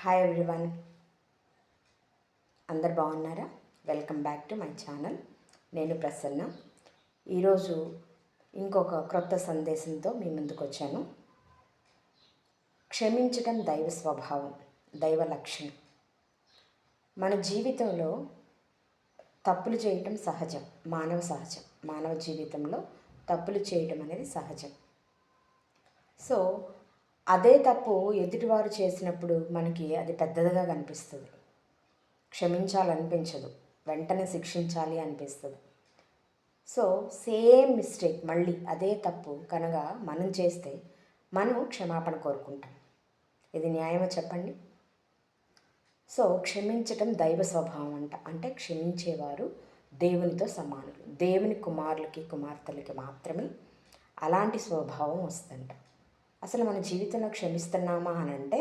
Hi everyone, అందరు బాగున్నారా? Welcome back to my channel. నేను ప్రసన్న. ఈరోజు ఇంకొక క్రొత్త సందేశంతో మీ ముందుకు వచ్చాను. క్షమించడం దైవ స్వభావం, దైవ లక్షణం. మన జీవితంలో తప్పులు చేయటం సహజం, సహజం. మానవ జీవితంలో తప్పులు చేయటం అనేది సహజం. సో అదే తప్పు ఎదుటివారు చేసినప్పుడు మనకి అది పెద్దదిగా కనిపిస్తుంది. క్షమించాలనిపించదు, వెంటనే శిక్షించాలి అనిపిస్తుంది. సో సేమ్ మిస్టేక్ మళ్ళీ అదే తప్పు కనుక మనం చేస్తే మనం క్షమాపణ కోరుకుంటాం. ఇది న్యాయమో చెప్పండి? సో క్షమించటం దైవ స్వభావం అంటే క్షమించేవారు దేవునితో సమానులు. దేవుని కుమారులకి కుమార్తెలకి మాత్రమే అలాంటి స్వభావం వస్తుందంట. అసలు మన జీవితంలో క్షమిస్తున్నామా అని అంటే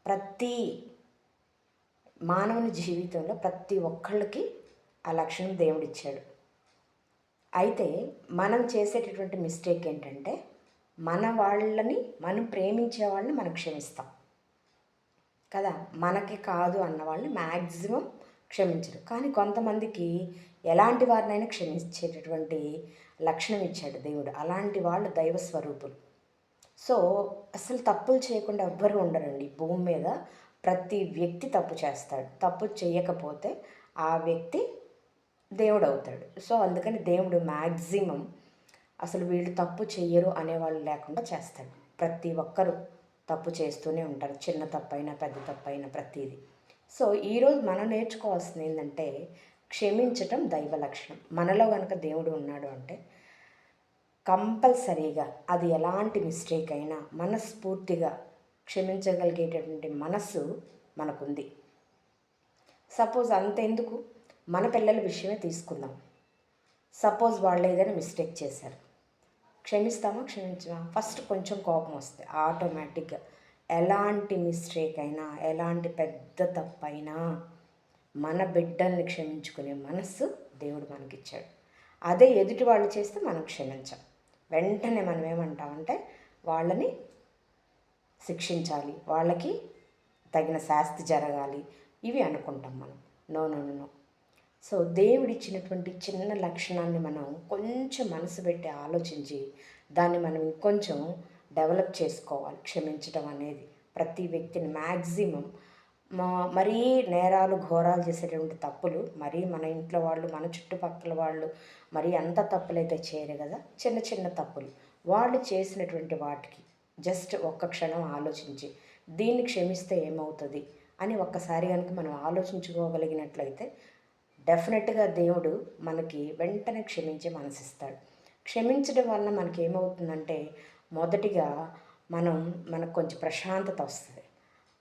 ప్రతి మానవుని జీవితంలో ప్రతి ఒక్కళ్ళకి ఆ లక్షణం దేవుడిచ్చాడు. అయితే మనం చేసేటటువంటి మిస్టేక్ ఏంటంటే మనం ప్రేమించే వాళ్ళని మనం క్షమిస్తాం కదా. మనకి కాదు అన్న వాళ్ళని మ్యాక్సిమం క్షమించరు. కానీ కొంతమందికి ఎలాంటి వారినైనా క్షమించేటటువంటి లక్షణం ఇచ్చాడు దేవుడు. అలాంటి వాళ్ళు దైవ స్వరూపులు. సో అసలు తప్పులు చేయకుండా ఎవ్వరు ఉండరండి భూమి మీద. ప్రతి వ్యక్తి తప్పు చేస్తాడు. తప్పు చేయకపోతే ఆ వ్యక్తి దేవుడు అవుతాడు. సో అందుకని దేవుడు మ్యాక్సిమం అసలు వీళ్ళు తప్పు చెయ్యరు అనేవాళ్ళు లేకుండా చేస్తాడు. ప్రతి ఒక్కరూ తప్పు చేస్తూనే ఉంటారు, చిన్న తప్పైనా పెద్ద తప్పైనా ప్రతిదీ. సో ఈరోజు మనం నేర్చుకోవాల్సింది ఏంటంటే క్షమించటం దైవ లక్షణం. మనలో కనుక దేవుడు ఉన్నాడు అంటే కంపల్సరీగా అది ఎలాంటి మిస్టేక్ అయినా మనస్ఫూర్తిగా క్షమించగలిగేటటువంటి మనస్సు మనకుంది. సపోజ్ అంతెందుకు, మన పిల్లల విషయమే తీసుకుందాం. సపోజ్ వాళ్ళు ఏదైనా మిస్టేక్ చేశారు, క్షమించమా? ఫస్ట్ కొంచెం కోపం వస్తే ఆటోమేటిక్గా ఎలాంటి మిస్టేక్ అయినా ఎలాంటి పెద్ద తప్పైనా మన బిడ్డల్ని క్షమించుకునే మనస్సు దేవుడు మనకిచ్చాడు. అదే ఎదుటి వాళ్ళు చేస్తే మనం క్షమించాం. వెంటనే మనం ఏమంటామంటే వాళ్ళని శిక్షించాలి, వాళ్ళకి తగిన శాస్తి జరగాలి, ఇవి అనుకుంటాం మనం. No no no. సో దేవుడిచ్చినటువంటి చిన్న లక్షణాన్ని మనం కొంచెం మనసు పెట్టి ఆలోచించి దాన్ని మనం ఇంకొంచెం డెవలప్ చేసుకోవాలి. క్షమించడం అనేది ప్రతి వ్యక్తిని మ్యాక్సిమం మరీ నేరాలు ఘోరాలు చేసేటువంటి తప్పులు మరీ మన ఇంట్లో వాళ్ళు మన చుట్టుపక్కల వాళ్ళు మరీ అంత తప్పులైతే చేయరు కదా. చిన్న చిన్న తప్పులు వాళ్ళు చేసినటువంటి వాటికి జస్ట్ ఒక్క క్షణం ఆలోచించి దీన్ని క్షమిస్తే ఏమవుతుంది అని ఒక్కసారి కనుక మనం ఆలోచించుకోగలిగినట్లయితే డెఫినెట్గా దేవుడు మనకి వెంటనే క్షమించే మనసిస్తాడు. క్షమించడం వల్ల మనకి ఏమవుతుందంటే మొదటిగా మనకు కొంచెం ప్రశాంతత వస్తుంది.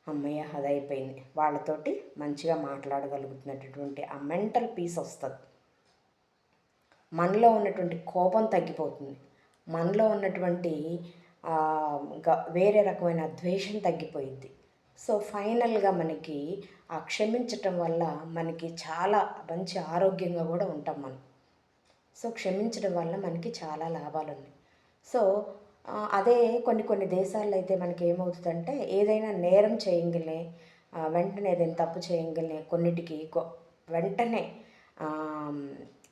అమ్మయ్య అది అయిపోయింది, వాళ్ళతోటి మంచిగా మాట్లాడగలుగుతున్నటువంటి ఆ మెంటల్ పీస్ వస్తుంది. మనలో ఉన్నటువంటి కోపం తగ్గిపోతుంది. మనలో ఉన్నటువంటి వేరే రకమైన ద్వేషం తగ్గిపోయింది. సో ఫైనల్గా మనకి ఆ క్షమించటం వల్ల మనకి చాలా మంచి ఆరోగ్యంగా కూడా ఉంటాం మనం. సో క్షమించడం వల్ల మనకి చాలా లాభాలు ఉన్నాయి. సో అదే కొన్ని దేశాల్లో అయితే మనకి ఏమవుతుందంటే ఏదైనా నేరం చేయంగానే వెంటనే ఏదైనా తప్పు చేయంగానే కొన్నిటికి వెంటనే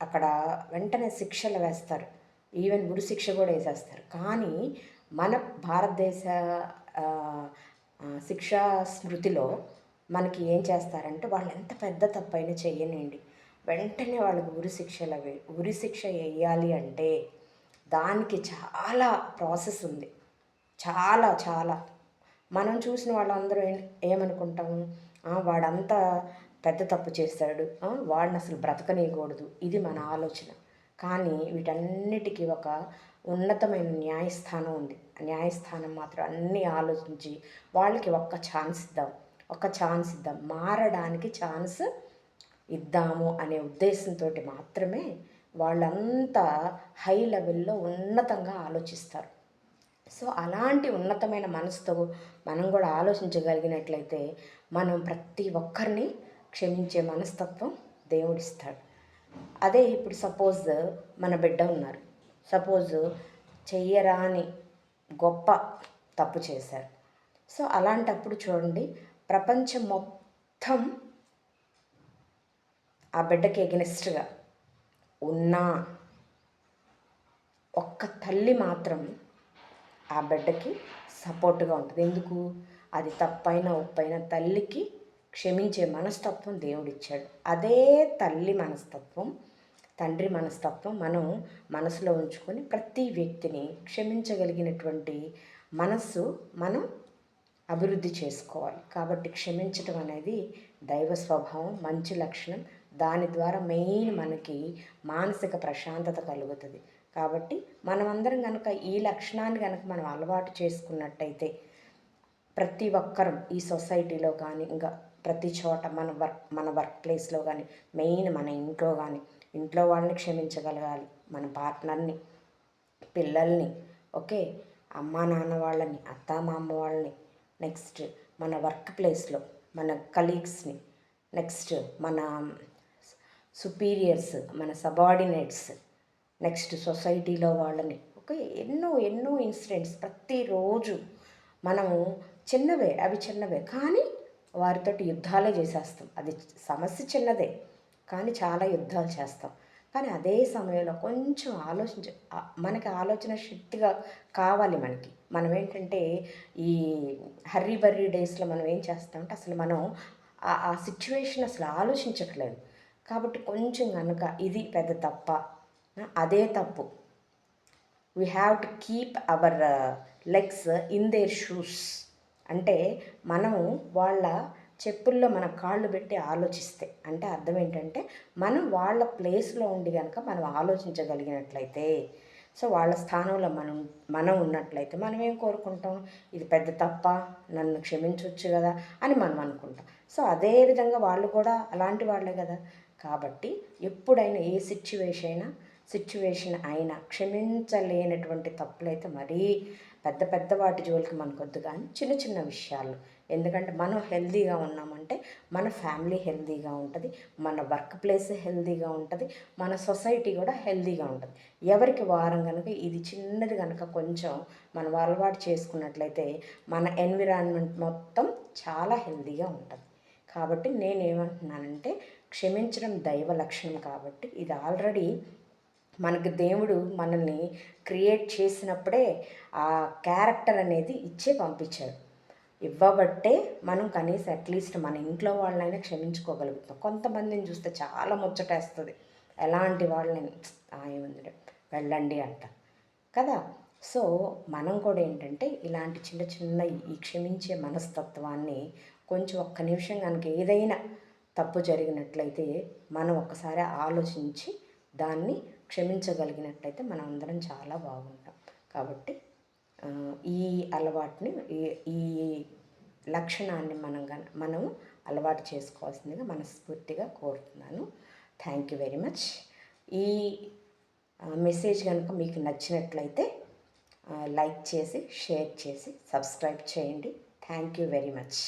అక్కడ వెంటనే శిక్షలు వేస్తారు. ఈవెన్ ఉరి శిక్ష కూడా వేసేస్తారు. కానీ మన భారతదేశ శిక్షా స్మృతిలో మనకి ఏం చేస్తారంటే వాళ్ళు ఎంత పెద్ద తప్పైనా చెయ్యనండి వెంటనే వాళ్ళకి ఉరి శిక్ష వేయాలి అంటే దానికి చాలా ప్రాసెస్ ఉంది. చాలా చాలా మనం చూసిన వాళ్ళందరూ ఏమనుకుంటాము, వాడంతా పెద్ద తప్పు చేశాడు, వాడిని అసలు బ్రతకనీయకూడదు, ఇది మన ఆలోచన. కానీ వీటన్నిటికీ ఒక ఉన్నతమైన న్యాయస్థానం ఉంది. న్యాయస్థానం మాత్రం అన్నీ ఆలోచించి వాళ్ళకి ఒక్క ఛాన్స్ ఇద్దాం, మారడానికి ఛాన్స్ ఇద్దాము అనే ఉద్దేశంతో మాత్రమే వాళ్ళంతా హై లెవెల్లో ఉన్నతంగా ఆలోచిస్తారు. సో అలాంటి ఉన్నతమైన మనసుతో మనం కూడా ఆలోచించగలిగినట్లయితే మనం ప్రతి ఒక్కరిని క్షమించే మనస్తత్వం దేవుడిస్తాడు. అదే ఇప్పుడు సపోజ్ మన బిడ్డ ఉన్నారు, సపోజ్ చెయ్యరాని గొప్ప తప్పు చేశారు. సో అలాంటప్పుడు చూడండి ప్రపంచం మొత్తం ఆ బిడ్డకి ఎగనెస్ట్గా ఉన్నా ఒక్క తల్లి మాత్రం ఆ బిడ్డకి సపోర్ట్గా ఉంటుంది. ఎందుకు? అది తప్పైన ఒప్పైన తల్లికి క్షమించే మనస్తత్వం దేవుడిచ్చాడు. అదే తల్లి మనస్తత్వం, తండ్రి మనస్తత్వం మనం మనసులో ఉంచుకొని ప్రతి వ్యక్తిని క్షమించగలిగినటువంటి మనస్సు మనం అభివృద్ధి చేసుకోవాలి. కాబట్టి క్షమించటం అనేది దైవ స్వభావం, మంచి లక్షణం. దాని ద్వారా మెయిన్ మనకి మానసిక ప్రశాంతత కలుగుతుంది. కాబట్టి మనమందరం కనుక ఈ లక్షణాన్ని కనుక మనం అలవాటు చేసుకున్నట్టయితే ప్రతి ఒక్కరం ఈ సొసైటీలో కానీ ఇంకా ప్రతి చోట మన వర్క్ ప్లేస్లో కానీ మెయిన్ మన ఇంట్లో కానీ ఇంట్లో వాళ్ళని క్షమించగలగాలి, మన పార్ట్నర్ని, పిల్లల్ని, ఓకే, అమ్మా నాన్న వాళ్ళని, అత్త మామ వాళ్ళని, నెక్స్ట్ మన వర్క్ ప్లేస్లో మన కలీగ్స్ని, నెక్స్ట్ మన సుపీరియర్స్, మన సబార్డినేట్స్, నెక్స్ట్ సొసైటీలో వాళ్ళని, ఓకే, ఎన్నో ఎన్నో ఇన్సిడెంట్స్ ప్రతిరోజు మనము చిన్నవే కానీ వారితోటి యుద్ధాలే చేసేస్తాం. అది సమస్య చిన్నదే కానీ చాలా యుద్ధాలు చేస్తాం. కానీ అదే సమయంలో కొంచెం మనకి ఆలోచన శక్తిగా కావాలి. మనం ఏంటంటే ఈ హర్రీ బర్రీ డేస్లో మనం ఏం చేస్తామంటే అసలు మనం ఆ సిచ్యువేషన్ అసలు ఆలోచించట్లేదు. కాబట్టి కొంచెం కనుక ఇది పెద్ద తప్ప, అదే తప్పు, we have to keep our legs in their shoes. అంటే మనము వాళ్ళ చెప్పుల్లో మన కాళ్ళు పెట్టి ఆలోచిస్తే అంటే అర్థం ఏంటంటే మనం వాళ్ళ ప్లేస్లో ఉండి కనుక మనం ఆలోచించగలిగినట్లయితే, సో వాళ్ళ స్థానంలో మనం ఉన్నట్లయితే మనం ఏం కోరుకుంటాం? ఇది పెద్ద తప్ప, నన్ను క్షమించవచ్చు కదా అని మనం అనుకుంటాం. సో అదే విధంగా వాళ్ళు కూడా అలాంటి వాళ్ళే కదా. కాబట్టి ఎప్పుడైనా ఏ సిచ్యువేషన్ అయినా క్షమించలేనటువంటి తప్పులైతే మరీ పెద్ద వాటి జోలికి మనకొద్దు. కానీ చిన్న చిన్న విషయాలు, ఎందుకంటే మనం హెల్తీగా ఉన్నామంటే మన ఫ్యామిలీ హెల్తీగా ఉంటుంది, మన వర్క్ ప్లేస్ హెల్తీగా ఉంటుంది, మన సొసైటీ కూడా హెల్తీగా ఉంటుంది. ఎవరికి వారం కనుక ఇది చిన్నది కనుక కొంచెం మనం అలవాటు చేసుకున్నట్లయితే మన ఎన్విరాన్మెంట్ మొత్తం చాలా హెల్తీగా ఉంటుంది. కాబట్టి నేనేమంటున్నానంటే క్షమించడం దైవ లక్షణం. కాబట్టి ఇది ఆల్రెడీ మనకు దేవుడు మనల్ని క్రియేట్ చేసినప్పుడే ఆ క్యారెక్టర్ అనేది ఇచ్చే పంపించాడు. ఇవ్వబట్టే మనం కనీసం అట్లీస్ట్ మన ఇంట్లో వాళ్ళనైనా క్షమించుకోగలుగుతాం. కొంతమందిని చూస్తే చాలా ముచ్చటేస్తుంది, ఎలాంటి వాళ్ళని ఏముంది వెళ్ళండి అంట కదా. సో మనం కూడా ఏంటంటే ఇలాంటి చిన్న ఈ క్షమించే మనస్తత్వాన్ని కొంచెం ఒక్క నిమిషం కనుక ఏదైనా తప్పు జరిగినట్లయితే మనం ఒక్కసారి ఆలోచించి దాన్ని క్షమించగలిగినట్లయితే మనం అందరం చాలా బాగుంటాం. కాబట్టి ఈ అలవాటుని ఈ లక్షణాన్ని మనం అలవాటు చేసుకోవాల్సిందిగా మనస్ఫూర్తిగా కోరుతున్నాను. Thank you very much. ఈ మెసేజ్ కనుక మీకు నచ్చినట్లయితే లైక్ చేసి, షేర్ చేసి, సబ్స్క్రైబ్ చేయండి. Thank you very much.